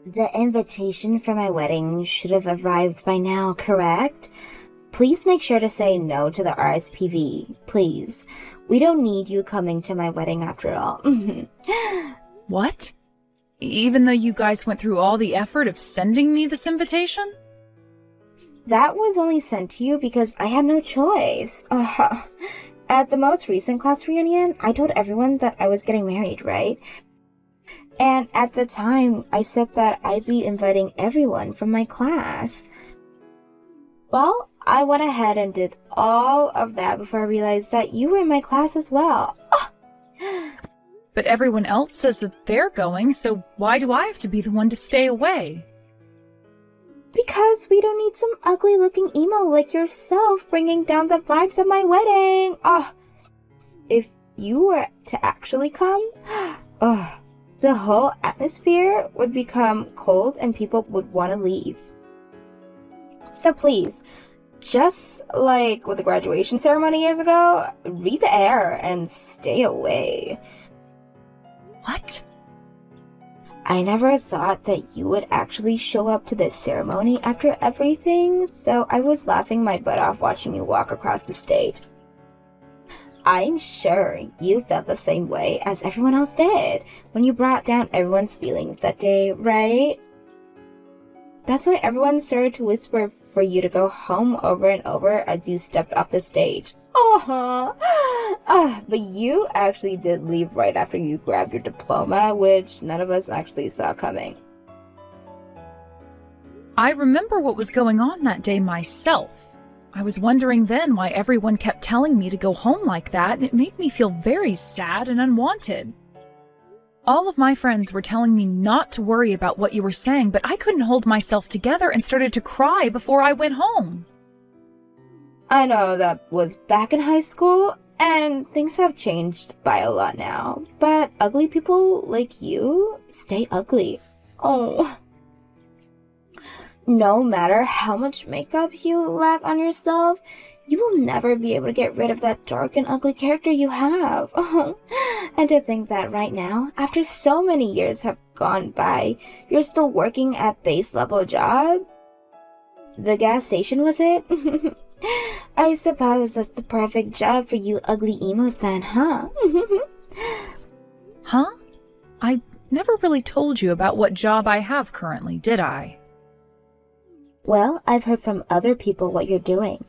The invitation for my wedding should have arrived by now, correct? Please make sure to say no to the RSPV, please. We don't need you coming to my wedding after all. What? Even though you guys went through all the effort of sending me this invitation? That was only sent to you because I had no choice. At the most recent class reunion, I told everyone that I was getting married, right? And at the time, I said that I'd be inviting everyone from my class. Well, I went ahead and did all of that before I realized that you were in my class as well. But everyone else says that they're going, so why do I have to be the one to stay away? Because we don't need some ugly-looking emo like yourself bringing down the vibes of my wedding. If you were to actually come, the whole atmosphere would become cold and people would want to leave. So please, just like with the graduation ceremony years ago, read the air and stay away. What? I never thought that you would actually show up to this ceremony after everything, so I was laughing my butt off watching you walk across the stage. I'm sure you felt the same way as everyone else did when you brought down everyone's feelings that day, right? That's why everyone started to whisper for you to go home over and over as you stepped off the stage. But you actually did leave right after you grabbed your diploma, which none of us actually saw coming. I remember what was going on that day myself. I was wondering then why everyone kept telling me to go home like that, and it made me feel very sad and unwanted. All of my friends were telling me not to worry about what you were saying, but I couldn't hold myself together and started to cry before I went home. I know that was back in high school, and things have changed by a lot now, but ugly people like you stay ugly. No matter how much makeup you lap on yourself, you will never be able to get rid of that dark and ugly character you have. And to think that right now, after so many years have gone by, you're still working at base level job? The gas station, was it? I suppose that's the perfect job for you ugly emos then, huh? Huh? I never really told you about what job I have currently, did I? Well, I've heard from other people what you're doing.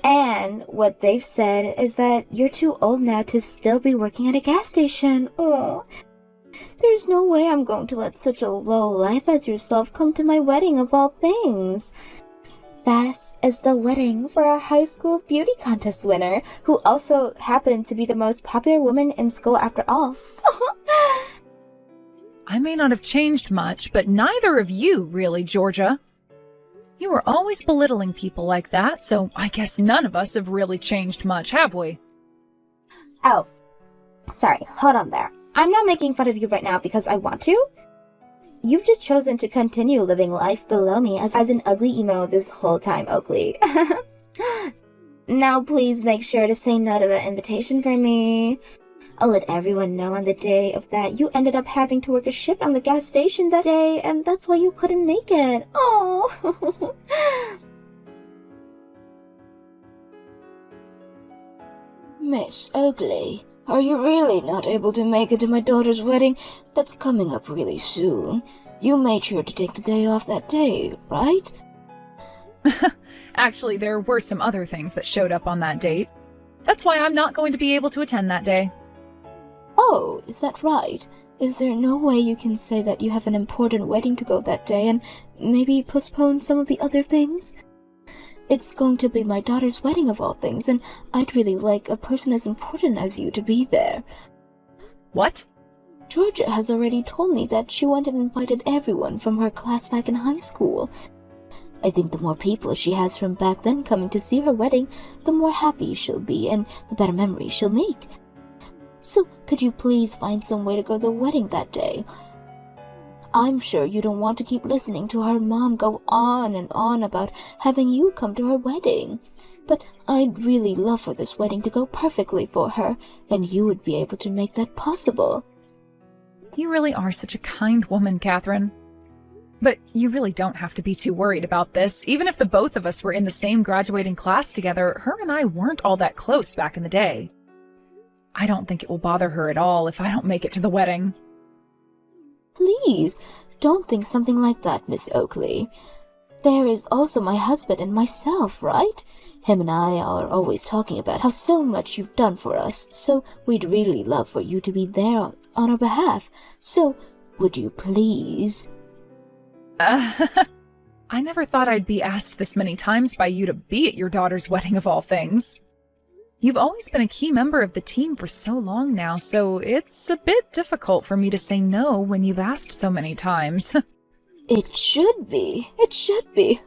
And what they've said is that you're too old now to still be working at a gas station. There's no way I'm going to let such a low life as yourself come to my wedding of all things. This is the wedding for a high school beauty contest winner who also happened to be the most popular woman in school after all. I may not have changed much, but neither of you, really, Georgia. You were always belittling people like that, so I guess none of us have really changed much, have we? Oh, sorry, hold on there. I'm not making fun of you right now because I want to. You've just chosen to continue living life below me as an ugly emo this whole time, Oakley. Now please make sure to say no to that invitation for me. I'll let everyone know on the day of that you ended up having to work a shift on the gas station that day, and that's why you couldn't make it. Oh. Miss Ugly, are you really not able to make it to my daughter's wedding that's coming up really soon? You made sure to take the day off that day, right? Actually, there were some other things that showed up on that date. That's why I'm not going to be able to attend that day. Oh, is that right? Is there no way you can say that you have an important wedding to go that day and maybe postpone some of the other things? It's going to be my daughter's wedding of all things, and I'd really like a person as important as you to be there. What? Georgia has already told me that she went and invited everyone from her class back in high school. I think the more people she has from back then coming to see her wedding, the more happy she'll be and the better memories she'll make. So could you please find some way to go to the wedding that day? I'm sure you don't want to keep listening to her mom go on and on about having you come to her wedding. But I'd really love for this wedding to go perfectly for her, and you would be able to make that possible. You really are such a kind woman, Catherine. But you really don't have to be too worried about this. Even if the both of us were in the same graduating class together, her and I weren't all that close back in the day. I don't think it will bother her at all if I don't make it to the wedding. Please, don't think something like that, Miss Oakley. There is also my husband and myself, right? Him and I are always talking about how so much you've done for us, so we'd really love for you to be there on our behalf. So, would you please? I never thought I'd be asked this many times by you to be at your daughter's wedding of all things. You've always been a key member of the team for so long now, so it's a bit difficult for me to say no when you've asked so many times. It should be. It should be.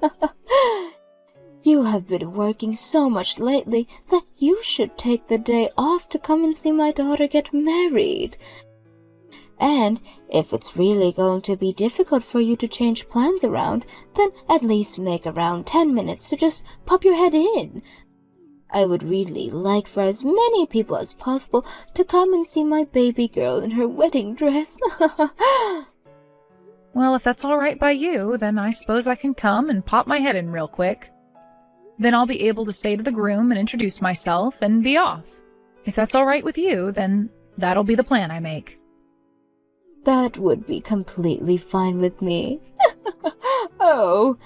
You have been working so much lately that you should take the day off to come and see my daughter get married. And if it's really going to be difficult for you to change plans around, then at least make around 10 minutes to just pop your head in. I would really like for as many people as possible to come and see my baby girl in her wedding dress. Well, if that's all right by you, then I suppose I can come and pop my head in real quick. Then I'll be able to say to the groom and introduce myself and be off. If that's all right with you, then that'll be the plan I make. That would be completely fine with me. Oh,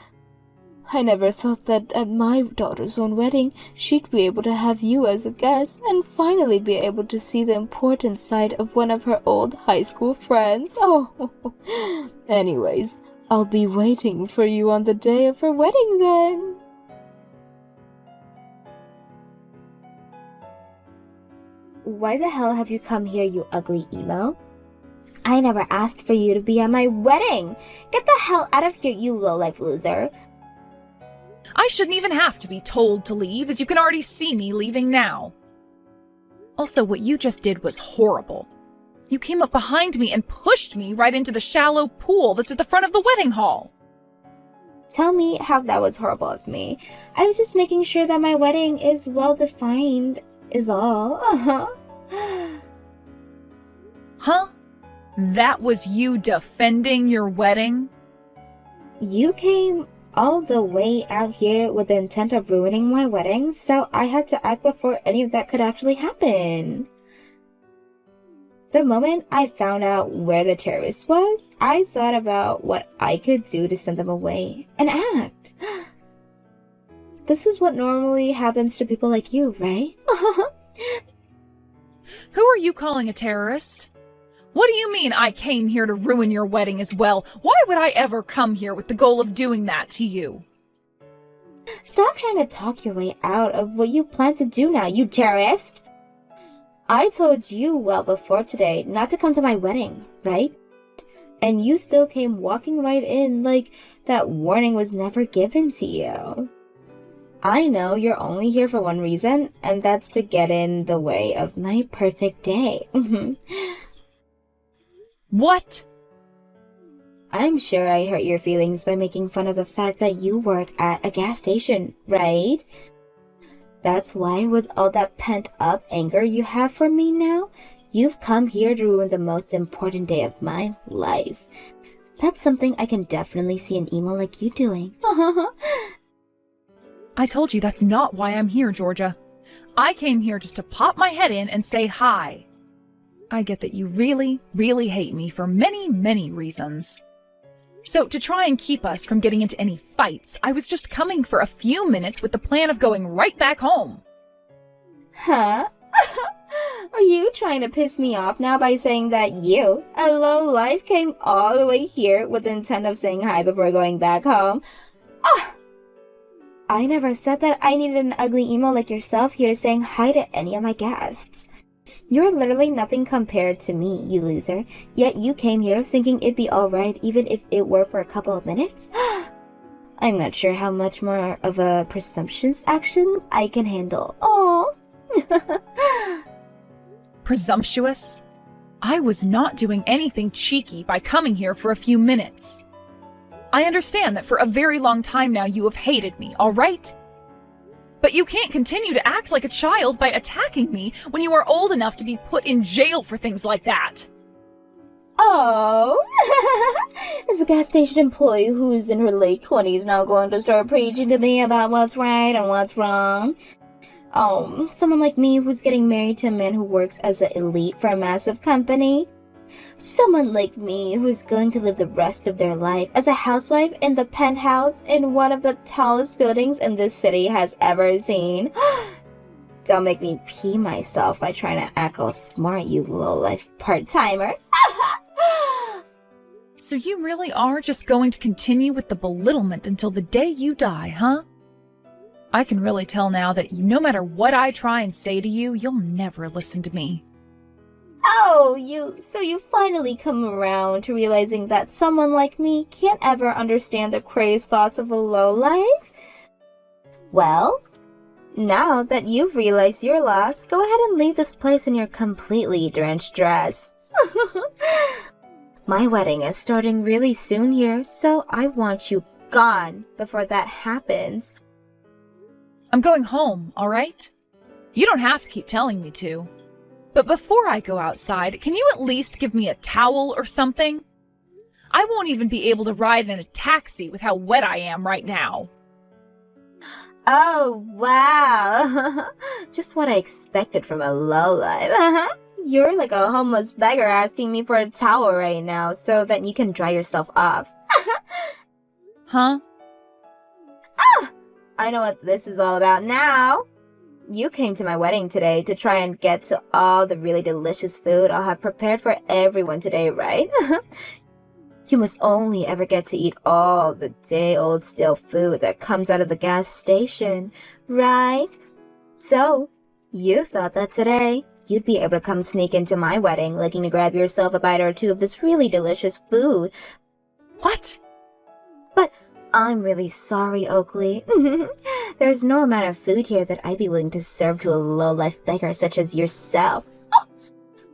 I never thought that at my daughter's own wedding, she'd be able to have you as a guest and finally be able to see the important side of one of her old high school friends. Oh, anyways, I'll be waiting for you on the day of her wedding then. Why the hell have you come here, you ugly emo? I never asked for you to be at my wedding! Get the hell out of here, you low-life loser! I shouldn't even have to be told to leave, as you can already see me leaving now. Also, what you just did was horrible. You came up behind me and pushed me right into the shallow pool that's at the front of the wedding hall. Tell me how that was horrible of me. I was just making sure that my wedding is well-defined, is all. Huh? That was you defending your wedding? You came all the way out here with the intent of ruining my wedding, so I had to act before any of that could actually happen. The moment I found out where the terrorist was, I thought about what I could do to send them away and act. This is what normally happens to people like you, right? Who are you calling a terrorist? What do you mean I came here to ruin your wedding as well? Why would I ever come here with the goal of doing that to you? Stop trying to talk your way out of what you plan to do now, you terrorist! I told you well before today not to come to my wedding, right? And you still came walking right in like that warning was never given to you. I know you're only here for one reason, and that's to get in the way of my perfect day. What? I'm sure I hurt your feelings by making fun of the fact that you work at a gas station, right? That's why, with all that pent-up anger you have for me now, you've come here to ruin the most important day of my life. That's something I can definitely see an emo like you doing. I told you that's not why I'm here, Georgia. I came here just to pop my head in and say hi. I get that you really, really hate me for many, many reasons. So to try and keep us from getting into any fights, I was just coming for a few minutes with the plan of going right back home. Huh? Are you trying to piss me off now by saying that you, a lowlife, came all the way here with the intent of saying hi before going back home? Ah! I never said that I needed an ugly emo like yourself here saying hi to any of my guests. You're literally nothing compared to me, you loser. Yet you came here thinking it'd be alright even if it were for a couple of minutes? I'm not sure how much more of a presumptuous action I can handle. Aww. Presumptuous? I was not doing anything cheeky by coming here for a few minutes. I understand that for a very long time now you have hated me, alright? But you can't continue to act like a child by attacking me when you are old enough to be put in jail for things like that. Oh, a gas station employee who's in her late 20s now going to start preaching to me about what's right and what's wrong? Oh, someone like me who's getting married to a man who works as an elite for a massive company? Someone like me who's going to live the rest of their life as a housewife in the penthouse in one of the tallest buildings in this city has ever seen? Don't make me pee myself by trying to act all smart, you low-life part-timer. So you really are just going to continue with the belittlement until the day you die, huh? I can really tell now that no matter what I try and say to you, you'll never listen to me. Oh, so you finally come around to realizing that someone like me can't ever understand the crazed thoughts of a lowlife? Well, now that you've realized your loss, go ahead and leave this place in your completely drenched dress. My wedding is starting really soon here, so I want you gone before that happens. I'm going home, all right? You don't have to keep telling me to. But before I go outside, can you at least give me a towel or something? I won't even be able to ride in a taxi with how wet I am right now. Oh, wow. Just what I expected from a lowlife. You're like a homeless beggar asking me for a towel right now so that you can dry yourself off. Huh? I know what this is all about now. You came to my wedding today to try and get to all the really delicious food I'll have prepared for everyone today, right? You must only ever get to eat all the day-old stale food that comes out of the gas station, right? So, you thought that today you'd be able to come sneak into my wedding looking to grab yourself a bite or two of this really delicious food. What? But I'm really sorry, Oakley. There's no amount of food here that I'd be willing to serve to a low-life beggar such as yourself. Oh.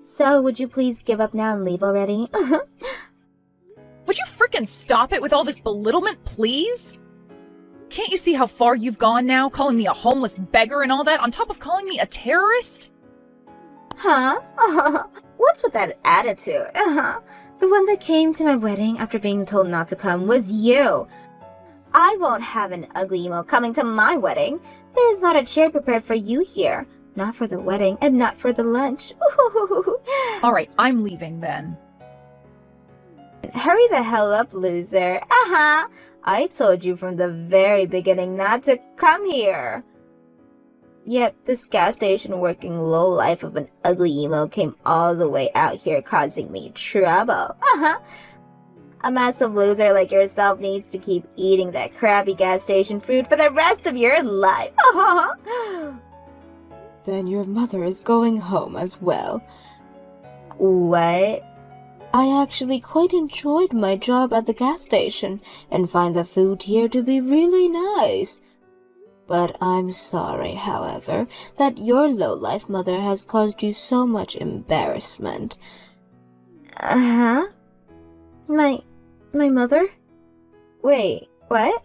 So, would you please give up now and leave already? Would you frickin' stop it with all this belittlement, please? Can't you see how far you've gone now, calling me a homeless beggar and all that, on top of calling me a terrorist? Huh? What's with that attitude? The one that came to my wedding after being told not to come was you. I won't have an ugly emo coming to my wedding. There's not a chair prepared for you here. Not for the wedding and not for the lunch. Alright, I'm leaving then. Hurry the hell up, loser. I told you from the very beginning not to come here. Yet this gas station working lowlife of an ugly emo came all the way out here causing me trouble. A massive loser like yourself needs to keep eating that crappy gas station food for the rest of your life. Then your mother is going home as well. What? I actually quite enjoyed my job at the gas station and find the food here to be really nice. But I'm sorry, however, that your low-life mother has caused you so much embarrassment. My mother? Wait, what?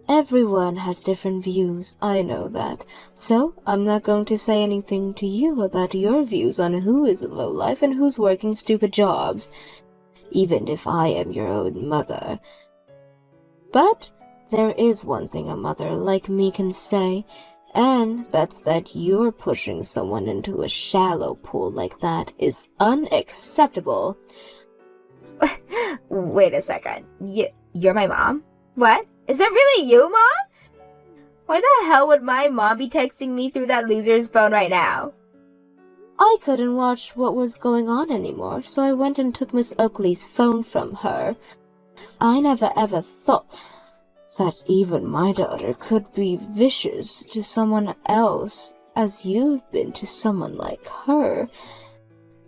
Everyone has different views, I know that. So, I'm not going to say anything to you about your views on who is a lowlife and who's working stupid jobs, even if I am your own mother. But there is one thing a mother like me can say, and that's that you're pushing someone into a shallow pool like that is unacceptable. Wait a second. You're my mom? What? Is that really you, Mom? Why the hell would my mom be texting me through that loser's phone right now? I couldn't watch what was going on anymore, so I went and took Miss Oakley's phone from her. I never ever thought that even my daughter could be vicious to someone else as you've been to someone like her.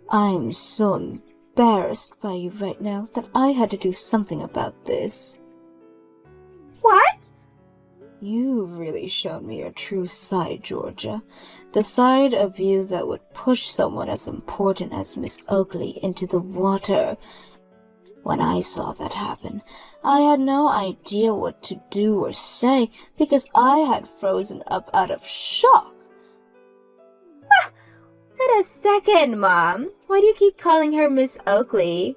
I'm so embarrassed by you right now that I had to do something about this. What? You've really shown me your true side, Georgia. The side of you that would push someone as important as Miss Oakley into the water. When I saw that happen, I had no idea what to do or say because I had frozen up out of shock. Wait a second, Mom. Why do you keep calling her Miss Oakley?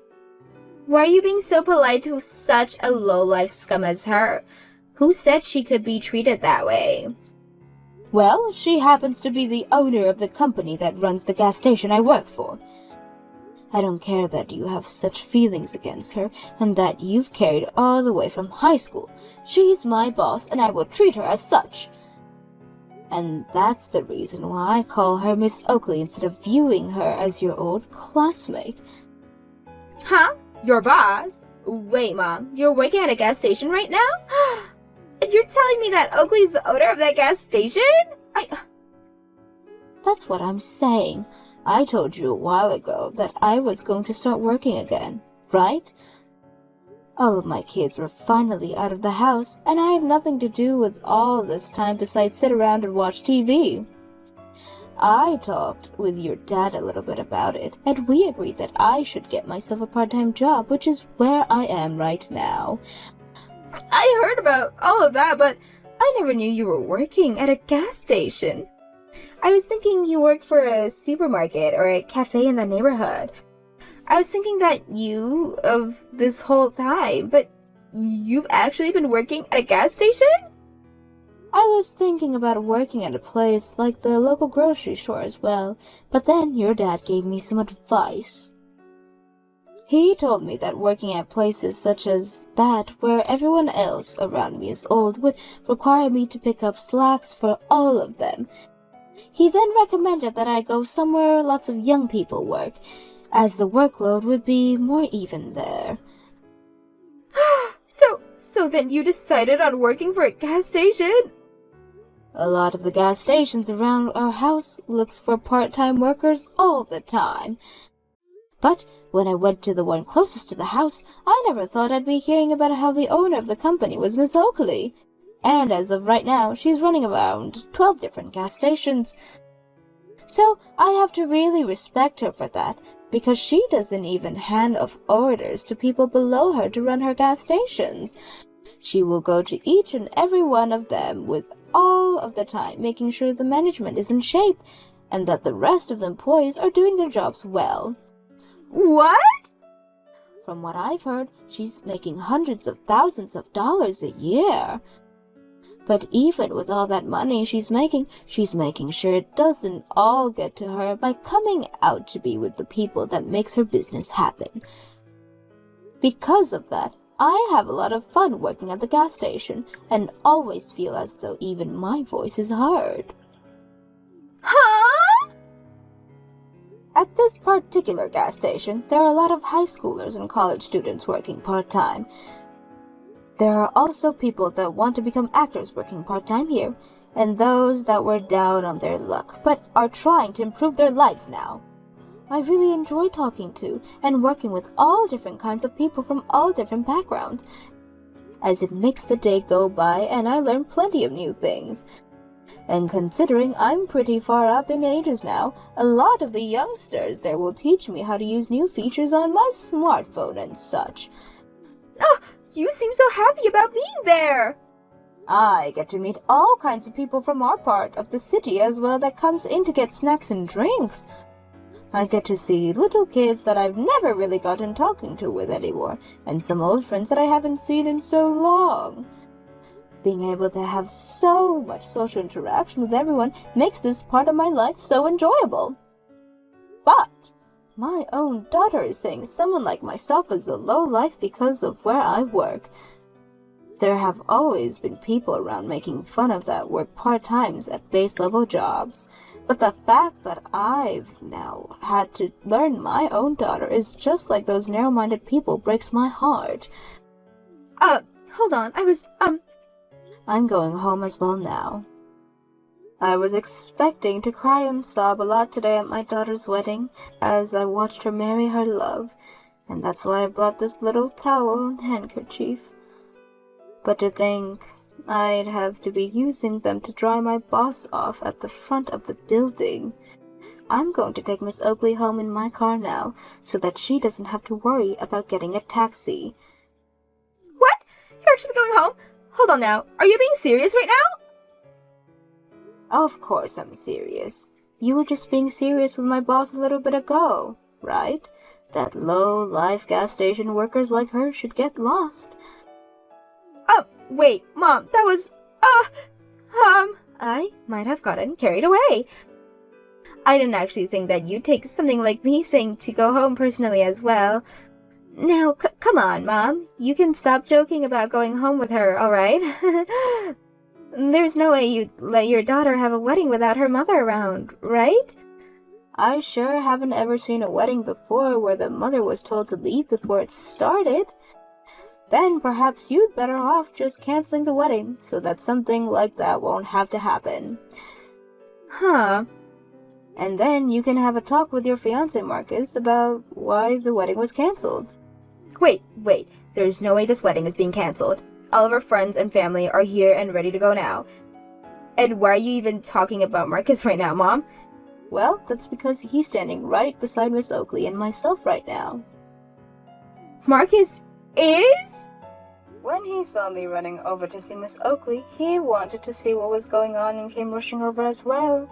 Why are you being so polite to such a low-life scum as her? Who said she could be treated that way? Well, she happens to be the owner of the company that runs the gas station I work for. I don't care that you have such feelings against her and that you've carried all the way from high school. She's my boss and I will treat her as such. And that's the reason why I call her Miss Oakley instead of viewing her as your old classmate. Huh? Your boss? Wait, Mom, you're working at a gas station right now? And you're telling me that Oakley's the owner of that gas station? That's what I'm saying. I told you a while ago that I was going to start working again, right? All of my kids were finally out of the house, and I had nothing to do with all this time besides sit around and watch TV. I talked with your dad a little bit about it, and we agreed that I should get myself a part-time job, which is where I am right now. I heard about all of that, but I never knew you were working at a gas station. I was thinking you worked for a supermarket or a cafe in the neighborhood. I was thinking that you, of this whole time, but you've actually been working at a gas station? I was thinking about working at a place like the local grocery store as well, but then your dad gave me some advice. He told me that working at places such as that, where everyone else around me is old, would require me to pick up slacks for all of them. He then recommended that I go somewhere lots of young people work, as the workload would be more even there. So then you decided on working for a gas station? A lot of the gas stations around our house looks for part-time workers all the time. But when I went to the one closest to the house, I never thought I'd be hearing about how the owner of the company was Miss Oakley. And as of right now, she's running around 12 different gas stations. So I have to really respect her for that, because she doesn't even hand off orders to people below her to run her gas stations. She will go to each and every one of them with all of the time, making sure the management is in shape and that the rest of the employees are doing their jobs well. What? From what I've heard, she's making hundreds of thousands of dollars a year. But even with all that money she's making sure it doesn't all get to her by coming out to be with the people that makes her business happen. Because of that, I have a lot of fun working at the gas station and always feel as though even my voice is heard. Huh? At this particular gas station, there are a lot of high schoolers and college students working part-time. There are also people that want to become actors working part-time here, and those that were down on their luck but are trying to improve their lives now. I really enjoy talking to and working with all different kinds of people from all different backgrounds, as it makes the day go by and I learn plenty of new things. And considering I'm pretty far up in ages now, a lot of the youngsters there will teach me how to use new features on my smartphone and such. Oh, you seem so happy about being there! I get to meet all kinds of people from our part of the city as well that comes in to get snacks and drinks. I get to see little kids that I've never really gotten talking to with anymore, and some old friends that I haven't seen in so long. Being able to have so much social interaction with everyone makes this part of my life so enjoyable. But my own daughter is saying someone like myself is a low life because of where I work. There have always been people around making fun of that work part-times at base-level jobs, but the fact that I've now had to learn my own daughter is just like those narrow-minded people breaks my heart. Hold on, I'm going home as well now. I was expecting to cry and sob a lot today at my daughter's wedding as I watched her marry her love, and that's why I brought this little towel and handkerchief. But to think I'd have to be using them to dry my boss off at the front of the building. I'm going to take Miss Oakley home in my car now so that she doesn't have to worry about getting a taxi. What? You're actually going home? Hold on now, are you being serious right now? Of course I'm serious. You were just being serious with my boss a little bit ago, right? that low-life gas station workers like her should get lost. Oh, wait, Mom, that was, I might have gotten carried away. I didn't actually think that you'd take something like me saying to go home personally as well. Now, come on, Mom. You can stop joking about going home with her, alright? There's no way you'd let your daughter have a wedding without her mother around, right? I sure haven't ever seen a wedding before where the mother was told to leave before it started. Then perhaps you'd better off just canceling the wedding so that something like that won't have to happen. Huh. And then you can have a talk with your fiancé, Marcus, about why the wedding was canceled. Wait. There's no way this wedding is being canceled. All of our friends and family are here and ready to go now. And why are you even talking about Marcus right now, Mom? Well, that's because he's standing right beside Miss Oakley and myself right now. Marcus is? When he saw me running over to see Miss Oakley, he wanted to see what was going on and came rushing over as well.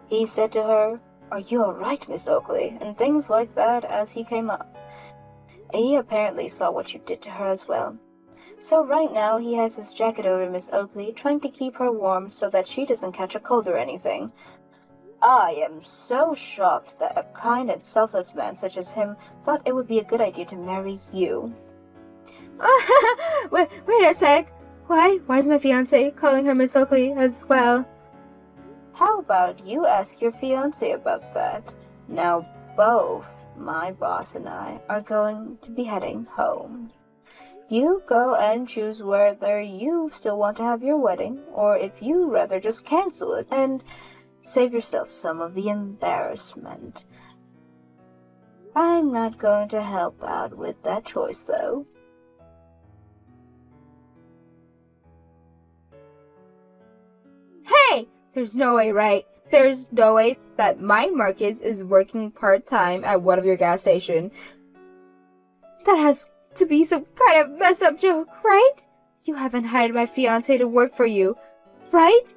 He said to her, "Are you all right, Miss Oakley?" and things like that as he came up. He apparently saw what you did to her as well. So right now he has his jacket over Miss Oakley, trying to keep her warm so that she doesn't catch a cold or anything. I am so shocked that a kind and selfless man such as him thought it would be a good idea to marry you. Wait a sec. Why is my fiancé calling her Miss Oakley as well? How about you ask your fiancé about that? Now both my boss and I are going to be heading home. You go and choose whether you still want to have your wedding, or if you rather just cancel it and save yourself some of the embarrassment. I'm not going to help out with that choice, though. Hey! There's no way, right? There's no way that my Marcus is working part-time at one of your gas stations. That has to be some kind of messed up joke, right? You haven't hired my fiancé to work for you, right?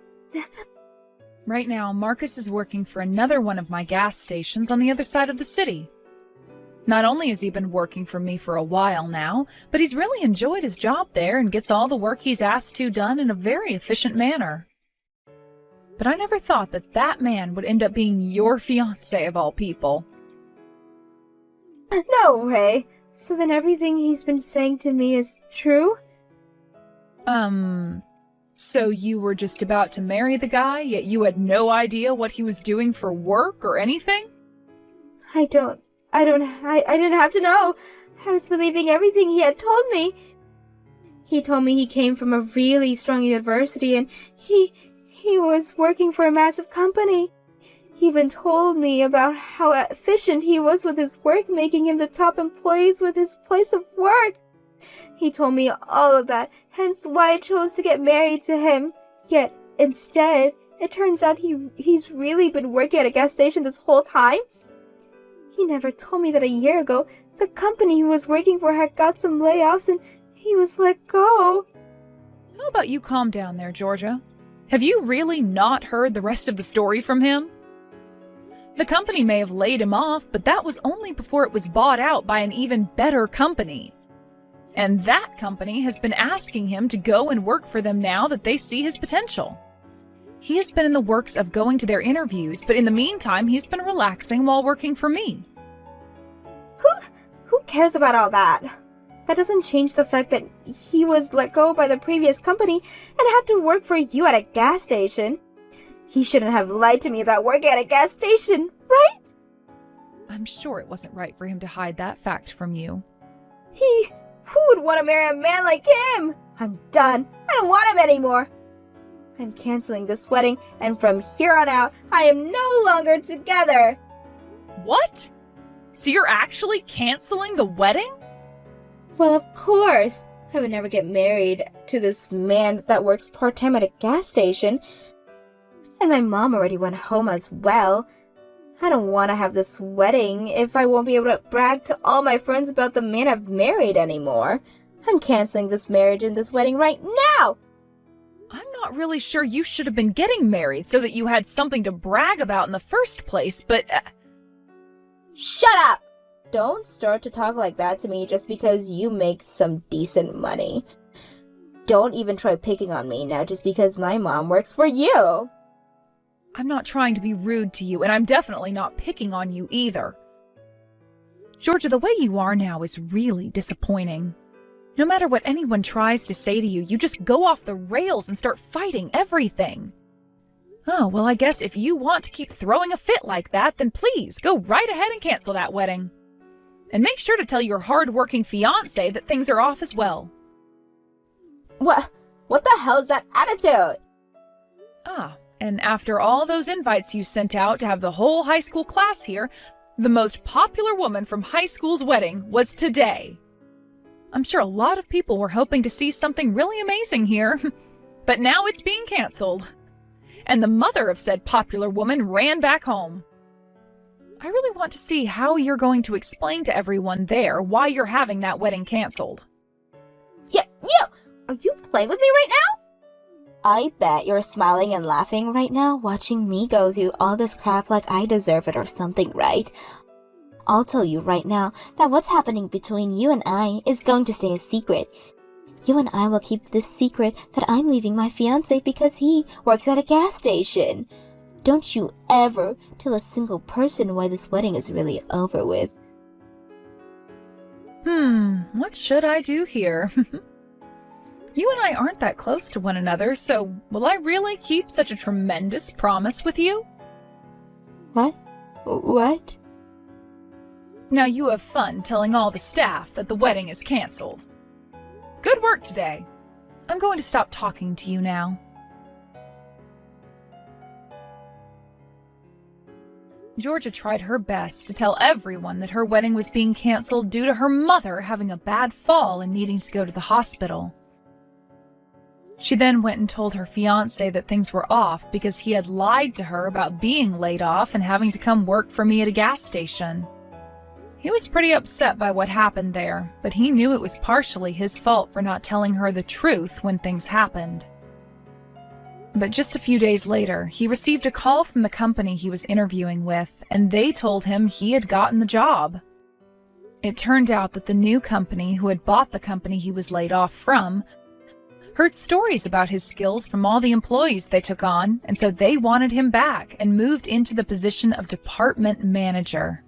Right now, Marcus is working for another one of my gas stations on the other side of the city. Not only has he been working for me for a while now, but he's really enjoyed his job there and gets all the work he's asked to done in a very efficient manner. But I never thought that that man would end up being your fiancé of all people. No way. So then everything he's been saying to me is true? So you were just about to marry the guy, yet you had no idea what he was doing for work or anything? I didn't have to know. I was believing everything he had told me. He told me he came from a really strong university and he was working for a massive company. He even told me about how efficient he was with his work, making him the top employees with his place of work. He told me all of that, hence why I chose to get married to him. Yet, instead, it turns out he's really been working at a gas station this whole time. He never told me that a year ago, the company he was working for had got some layoffs and he was let go. How about you calm down there, Georgia? Have you really not heard the rest of the story from him? The company may have laid him off, but that was only before it was bought out by an even better company. And that company has been asking him to go and work for them now that they see his potential. He has been in the works of going to their interviews, but in the meantime, he's been relaxing while working for me. Who cares about all that? That doesn't change the fact that he was let go by the previous company and had to work for you at a gas station. He shouldn't have lied to me about working at a gas station, right? I'm sure it wasn't right for him to hide that fact from you. Who would want to marry a man like him? I'm done. I don't want him anymore. I'm canceling this wedding, and from here on out, I am no longer together. What? So you're actually canceling the wedding? Well, of course. I would never get married to this man that works part-time at a gas station. And my mom already went home as well. I don't want to have this wedding if I won't be able to brag to all my friends about the man I've married anymore. I'm canceling this marriage and this wedding right now! I'm not really sure you should have been getting married so that you had something to brag about in the first place, but... Shut up! don't start to talk like that to me just because you make some decent money. Don't even try picking on me now just because my mom works for you. I'm not trying to be rude to you, and I'm definitely not picking on you either. Georgia, the way you are now is really disappointing. No matter what anyone tries to say to you, you just go off the rails and start fighting everything. Oh, well, I guess if you want to keep throwing a fit like that, then please go right ahead and cancel that wedding. And make sure to tell your hard-working fiancé that things are off as well. What the hell is that attitude? Ah, and after all those invites you sent out to have the whole high school class here, the most popular woman from high school's wedding was today. I'm sure a lot of people were hoping to see something really amazing here, but now it's being canceled. And the mother of said popular woman ran back home. I really want to see how you're going to explain to everyone there why you're having that wedding canceled. Yeah, you! Are you playing with me right now? I bet you're smiling and laughing right now watching me go through all this crap like I deserve it or something, right? I'll tell you right now that what's happening between you and I is going to stay a secret. You and I will keep this secret that I'm leaving my fiancé because he works at a gas station. Don't you ever tell a single person why this wedding is really over with. What should I do here? You and I aren't that close to one another, so will I really keep such a tremendous promise with you? What? What? Now you have fun telling all the staff that the wedding is canceled. Good work today. I'm going to stop talking to you now. Georgia tried her best to tell everyone that her wedding was being canceled due to her mother having a bad fall and needing to go to the hospital. She then went and told her fiancé that things were off because he had lied to her about being laid off and having to come work for me at a gas station. He was pretty upset by what happened there, but he knew it was partially his fault for not telling her the truth when things happened. But just a few days later, he received a call from the company he was interviewing with, and they told him he had gotten the job. It turned out that the new company, who had bought the company he was laid off from, heard stories about his skills from all the employees they took on, and so they wanted him back and moved into the position of department manager.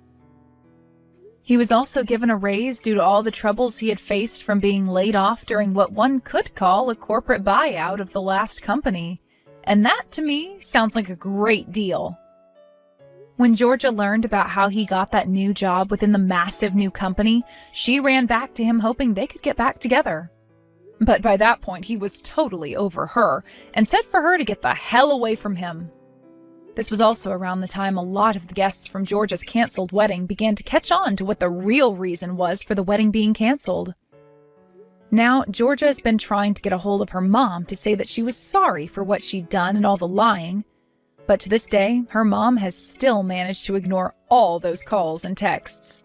He was also given a raise due to all the troubles he had faced from being laid off during what one could call a corporate buyout of the last company. And that, to me, sounds like a great deal. When Georgia learned about how he got that new job within the massive new company, she ran back to him hoping they could get back together. But by that point, he was totally over her and said for her to get the hell away from him. This was also around the time a lot of the guests from Georgia's canceled wedding began to catch on to what the real reason was for the wedding being canceled. Now, Georgia has been trying to get a hold of her mom to say that she was sorry for what she'd done and all the lying, but to this day, her mom has still managed to ignore all those calls and texts.